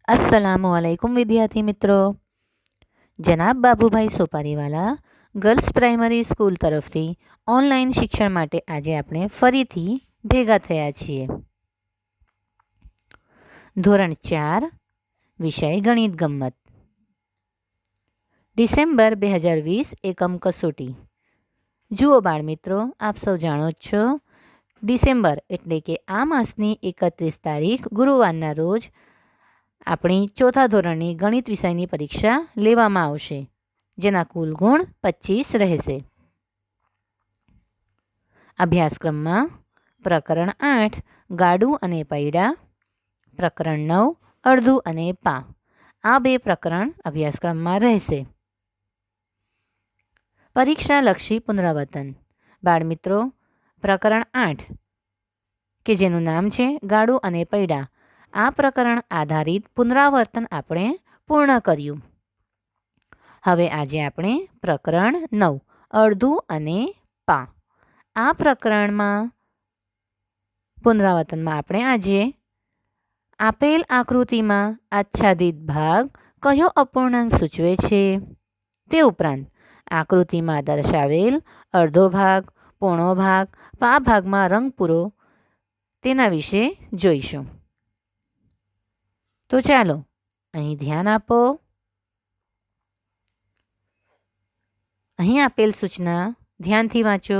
अस्सलामुअलैकुम विद्यार्थी मित्रों। जनाब Babubhai Soparivala girls primary school तरफथी ऑनलाइन शिक्षण माटे आजे आपणे फरीथी भेगा थया छीए। धोरण 4 विषय गणित गम्मत। डिसेम्बर 2020 एकम कसोटी। जुओ बाळ मित्रों, आप सौ जाणो ज छो डिसेम्बर एटले के आ मासनी 31 तारीख गुरुवाરના રોજ આપણી ચોથા ધોરણની ગણિત વિષયની પરીક્ષા લેવામાં આવશે, જેના કુલ ગુણ 25 રહેશે. અભ્યાસક્રમમાં પ્રકરણ 8 ગાડું અને પૈડા, પ્રકરણ 9 અડધું અને પા, આ બે પ્રકરણ અભ્યાસક્રમમાં રહેશે. પરીક્ષાલક્ષી પુનરાવર્તન. બાળમિત્રો, પ્રકરણ 8 કે જેનું નામ છે ગાડું અને પૈડા, આ પ્રકરણ આધારિત પુનરાવર્તન આપણે પૂર્ણ કર્યું. હવે આજે આપણે પ્રકરણ 9 અડધું અને પા, આ પ્રકરણમાં પુનરાવર્તનમાં આપણે આજે આપેલ આકૃતિમાં આચ્છાદિત ભાગ કયો અપૂર્ણાંક સૂચવે છે, તે ઉપરાંત આકૃતિમાં દર્શાવેલ અડધો ભાગ, પોણો ભાગ, પા ભાગમાં રંગ પૂરો, તેના વિશે જોઈશું. તો ચાલો અહીં ધ્યાન આપો. અહીં આપેલ સૂચના ધ્યાનથી વાંચો.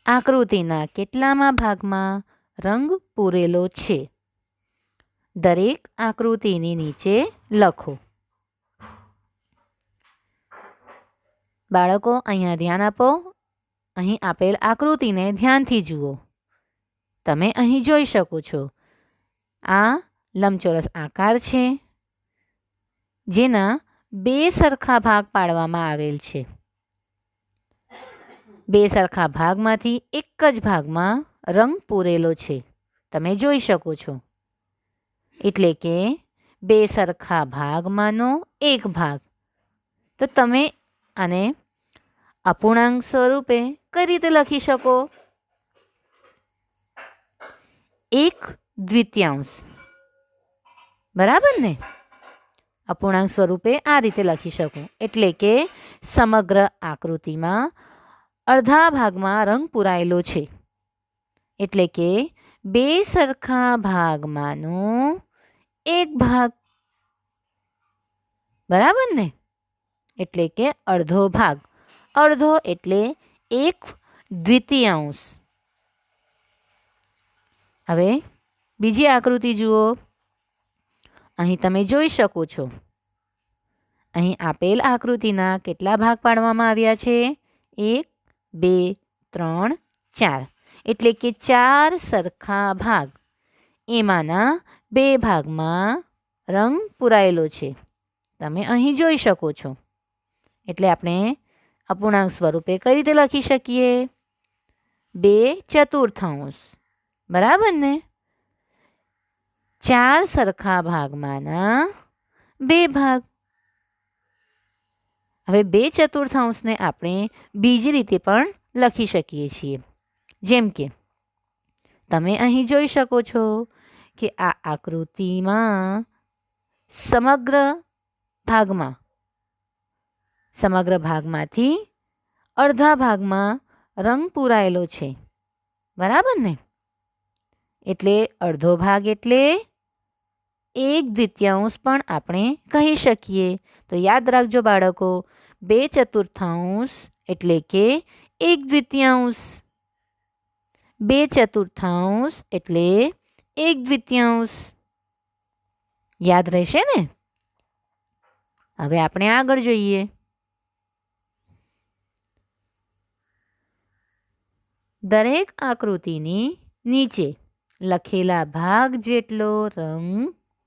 આકૃતિના કેટલામાં ભાગમાં રંગ પૂરેલો છે, દરેક આકૃતિની નીચે લખો. બાળકો અહીંયા ધ્યાન આપો. અહીં આપેલ આકૃતિને ધ્યાનથી જુઓ. તમે અહીં જોઈ શકો છો આ લંબચોરસ આકાર છે, જેના બે સરખા ભાગ પાડવામાં આવેલ છે. બે સરખા ભાગમાંથી એક જ ભાગમાં રંગ પૂરેલો છે, તમે જોઈ શકો છો. એટલે કે બે સરખા ભાગમાંનો એક ભાગ. તો તમે આને અપૂર્ણાંક સ્વરૂપે કઈ રીતે લખી શકો? 1/2, બરાબર ને? અપૂર્ણાંક સ્વરૂપે આ રીતે લખી શકો. એટલે કે સમગ્ર આકૃતિમાં અડધા ભાગમાં રંગ પૂરાયેલો છે, એટલે કે બે સરખા ભાગમાંનો એક ભાગ, બરાબર ને? એટલે કે અડધો ભાગ. અડધો એટલે 1/2. હવે બીજી આકૃતિ જુઓ. અહીં તમે જોઈ શકો છો અહીં આપેલ આકૃતિના કેટલા ભાગ પાડવામાં આવ્યા છે? 1, 2, 3, 4. એટલે કે 4 સરખા ભાગ. એમાંના બે ભાગમાં રંગ પૂરાયેલો છે, તમે અહીં જોઈ શકો છો. એટલે આપણે અપૂર્ણાંક સ્વરૂપે કઈ રીતે લખી શકીએ? 2/4, બરાબર ને? 4 સરખા ભાગમાંના બે ભાગ. હવે 2/4 ને આપણે બીજી રીતે પણ લખી શકીએ છીએ. જેમ કે તમે અહીં જોઈ શકો છો કે આ આકૃતિમાં સમગ્ર ભાગમાંથી અડધા ભાગમાં રંગ પૂરાયેલો છે, બરાબર ને? એટલે અડધો ભાગ એટલે 1/2 પણ આપણે કહી શકીએ. તો યાદ રાખજો બાળકો, 2/4 એટલે કે 1/2. 2/4 એટલે 1/2. યાદ રહેશે ને? હવે આપણે આગળ જોઈએ. દરેક આકૃતિની નીચે લખેલા ભાગ જેટલો રંગ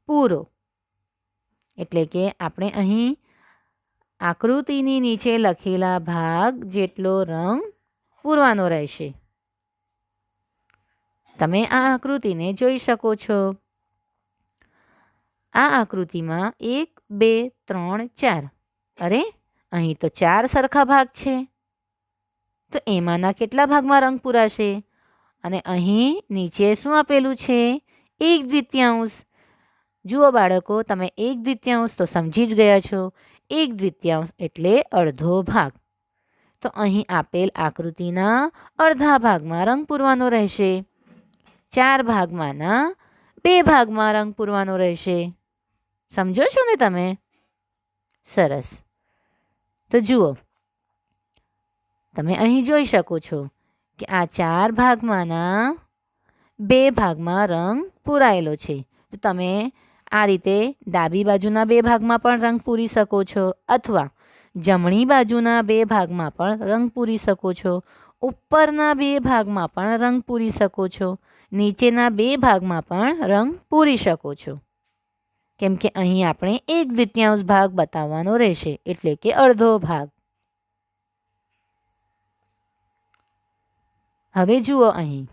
પૂરો. એટલે કે આપણે અહીં આકૃતિની નીચે લખેલા ભાગ જેટલો રંગ પૂરવાનો રહેશે. તમે આ આકૃતિને જોઈ શકો છો. આ આકૃતિમાં 1, 2, 3, 4. અરે, અહીં તો 4 સરખા ભાગ છે, તો એમાંના કેટલા ભાગમાં રંગ પૂરાશે? અને અહીં નીચે શું આપેલું છે? એક દ્વિતીયાંશ. જુઓ બાળકો, તમે એક દ્વિતીયાંશ તો સમજી જ ગયા છો. એક દ્વિતીયાંશ એટલે અડધો ભાગ. તો અહીં આપેલ આકૃતિના અડધા ભાગમાં રંગ પૂરવાનો રહેશે. 4 ભાગમાંના 2 ભાગમાં રંગ પૂરવાનો રહેશે. સમજો છો ને તમે? સરસ. તો જુઓ, તમે અહીં જોઈ શકો છો કે આ 4 ભાગમાંના 2 ભાગમાં રંગ પૂરાયેલો છે. તો તમે આ રીતે ડાબી બાજુના 2 ભાગમાં પણ રંગ પૂરી શકો છો, અથવા જમણી બાજુના 2 ભાગમાં પણ રંગ પૂરી શકો છો. ઉપરના 2 ભાગમાં પણ રંગ પૂરી શકો છો. નીચેના 2 ભાગમાં પણ રંગ પૂરી શકો છો. કેમ કે અહીં આપણે એક દ્વિતીયાંશ ભાગ બતાવવાનો રહેશે, એટલે કે અડધો ભાગ. હવે જુઓ, અહીં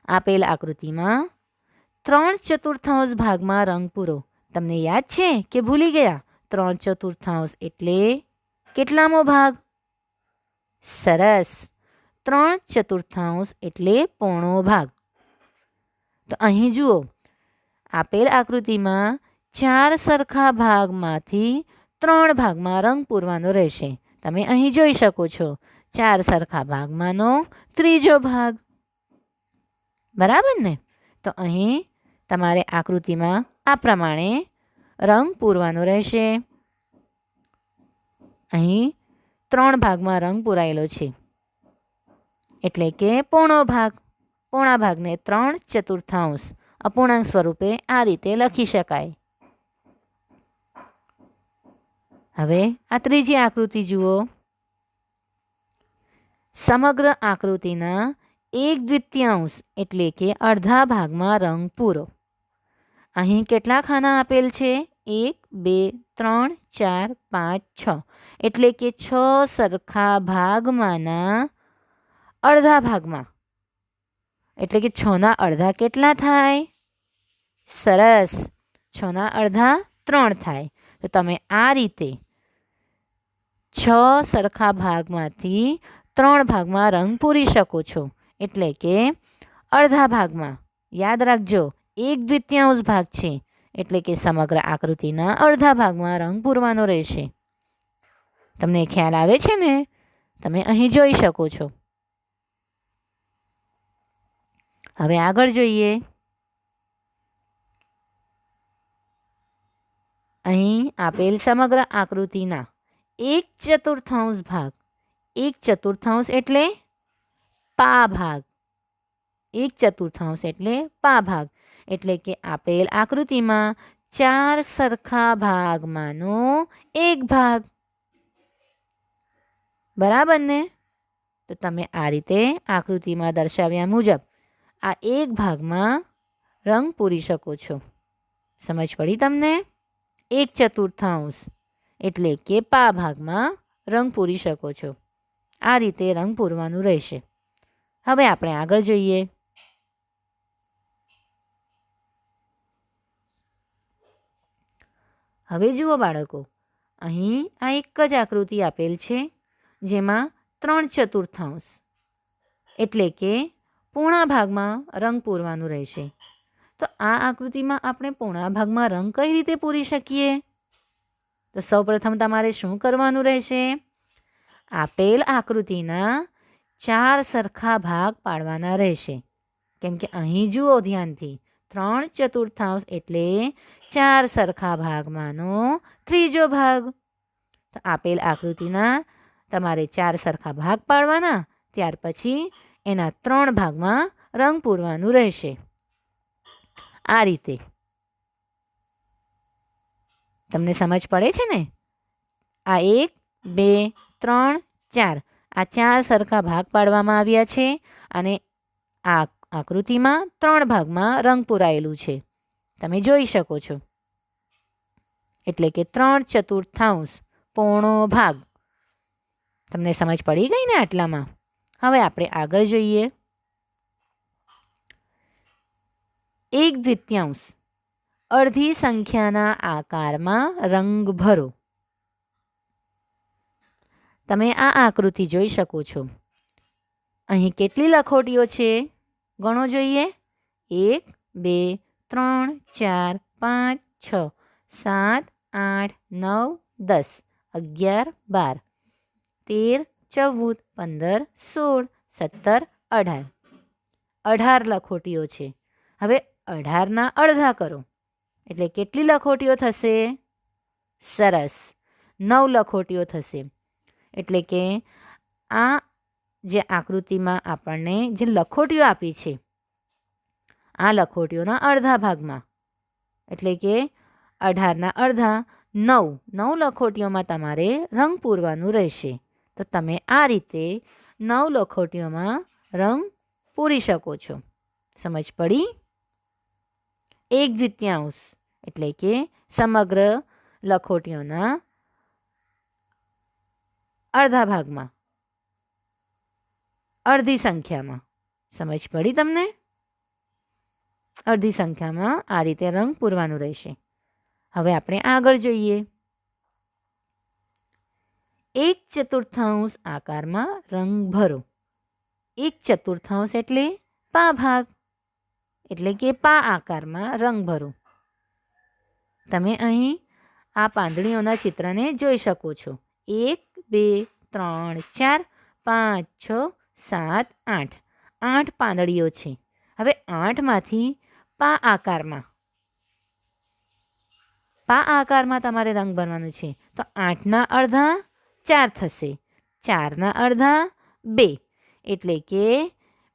આપેલ આકૃતિમાં 3/4 ભાગમાં રંગ પૂરો. તમને યાદ છે કે ભૂલી ગયા? 3/4 એટલે કેટલામો ભાગ? સરસ, 3/4 એટલે પોણો ભાગ. તો અહીં જુઓ, આપેલ આકૃતિમાં 4 સરખા ભાગમાંથી 3 ભાગમાં રંગ પૂરવાનો રહેશે. તમે અહીં જોઈ શકો છો 4 સરખા ભાગમાંનો ત્રીજો ભાગ. બરાબર ને? તો અહીં તમારે આકૃતિમાં આ પ્રમાણે રંગ પૂરવાનો રહેશે. અહીં 3 ભાગમાં રંગ પૂરાયેલો છે, એટલે કે પોણો ભાગ. પોણા ભાગને 3/4 અપૂર્ણાંક સ્વરૂપે આ રીતે લખી શકાય. હવે આ ત્રીજી આકૃતિ જુઓ. સમગ્ર આકૃતિના 1/2 એટલે કે અડધા ભાગમાં રંગ પૂરો. અહીં કેટલા ખાના આપેલ છે? 1, 2, 3, 4, 5, 6. એટલે કે 6 સરખા ભાગમાંના અડધા ભાગમાં. એટલે કે 6ના અડધા કેટલા થાય? સરસ, 6ના અડધા 3 થાય. તો તમે આ રીતે 6 સરખા ભાગમાંથી 3 ભાગમાં રંગ પૂરી શકો છો. એટલે કે અડધા ભાગમાં, યાદ રાખજો, 1/2 ભાગ છે, એટલે કે સમગ્ર આકૃતિના અડધા ભાગમાં રંગ પૂરવાનો રહેશે. તમને ખ્યાલ આવે છે ને? તમે અહીં જોઈ શકો છો. હવે આગળ જોઈએ. અહીં આપેલ સમગ્ર આકૃતિના 1/4 ભાગ. 1/4 એટલે પા ભાગ. 1/4 એટલે પા ભાગ. એટલે કે આપેલ આકૃતિમાં 4 સરખા ભાગમાંનો 1 ભાગ. બરાબર ને? તો તમે આ રીતે આકૃતિમાં દર્શાવ્યા મુજબ આ 1 ભાગમાં રંગ પૂરી શકો છો. સમજ પડી તમને? 1/4 એટલે કે પા ભાગમાં રંગ પૂરી શકો છો. આ રીતે રંગ પૂરવાનું રહેશે. હવે આપણે આગળ જોઈએ. હવે જુઓ બાળકો, અહીં આ એક જ આકૃતિ આપેલ છે, જેમાં 3/4 એટલે કે પૂર્ણા ભાગમાં રંગ પૂરવાનું રહેશે. તો આ આકૃતિમાં આપણે પૂર્ણા ભાગમાં રંગ કઈ રીતે પૂરી શકીએ? તો સૌપ્રથમ તમારે શું કરવાનું રહેશે? આપેલ આકૃતિના 4 સરખા ભાગ પાડવાના રહેશે. કેમ કે અહીં જુઓ ધ્યાનથી, 3/4 એટલે 4 સરખા ભાગમાંનો ત્રીજો ભાગ. તો આપેલ આકૃતિના તમારે 4 સરખા ભાગ પાડવાના, ત્યાર પછી એના 3 ભાગમાં રંગ પૂરવાનું રહેશે. આ રીતે. તમને સમજ પડે છે ને? આ 1, 2, 3, 4 આ 4 સરખા ભાગ પાડવામાં આવ્યા છે, અને આ આકૃતિમાં 3 ભાગમાં રંગ પૂરાયેલું છે. તમે જોઈ શકો છો. એટલે કે 3/4 પોણો ભાગ. તમને સમજ પડી ગઈ ને આટલામાં? હવે આપણે આગળ જોઈએ. 1/2 અડધી સંખ્યાના આકારમાં રંગ ભરો. તમે આ આકૃતિ જોઈ શકો છો. અહીં કેટલી લખોટીઓ છે? ગણો જોઈએ. 1, 2 3 4 5 6 7 8 9 10 11 12 13 14 15 16 17 18 18 લખોટીઓ છે. હવે 18ના અડધા કરો એટલે કેટલી લખોટીઓ થશે? સરસ, 9 લખોટીઓ થશે. એટલે કે આ જે આકૃતિમાં આપણને જે લખોટીઓ આપી છે આ લખોટીઓના અડધા ભાગમાં એટલે કે 18ના અડધા 9 લખોટીઓમાં તમારે રંગ પૂરવાનું રહેશે. તો તમે આ રીતે 9 લખોટીઓમાં રંગ પૂરી શકો છો. સમજ પડી? 1/2 એટલે કે સમગ્ર લખોટીઓના અડધા ભાગમાં, અડધી સંખ્યામાં. સમજ પડી તમને? અડધી સંખ્યામાં આ રીતે રંગ પૂરવાનું રહેશે. હવે આપણે આગળ જોઈએ. 1/4 આકારમાં રંગ ભરો. 1/4 એટલે પા ભાગ એટલે કે પા આકારમાં રંગ ભરો. તમે અહીં આ પાંદડીઓના ચિત્રને જોઈ શકો છો. 1 2 3 4 5 6 7 8 8 પાંદડીઓ છે. હવે 8માંથી પા આકારમાં તમારે રંગ ભરવાનું છે. તો 8ના અડધા 4 થશે. 4ના અડધા 2 એટલે કે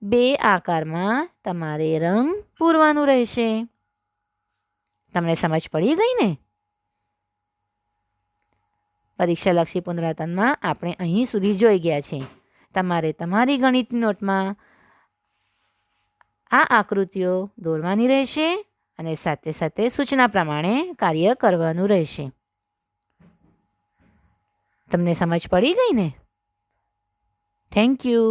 2 આકારમાં તમારે રંગ પૂરવાનું રહેશે. તમને સમજ પડી ગઈ ને? પરીક્ષાલક્ષી પુનરાવર્તનમાં આપણે અહીં સુધી જોઈ ગયા છે. તમારે તમારી ગણિતની નોટમાં આ આકૃતિઓ દોરવાની રહેશે અને સાથે સાથે સૂચના પ્રમાણે કાર્ય કરવાનું રહેશે. તમને સમજ પડી ગઈ ને? Thank you.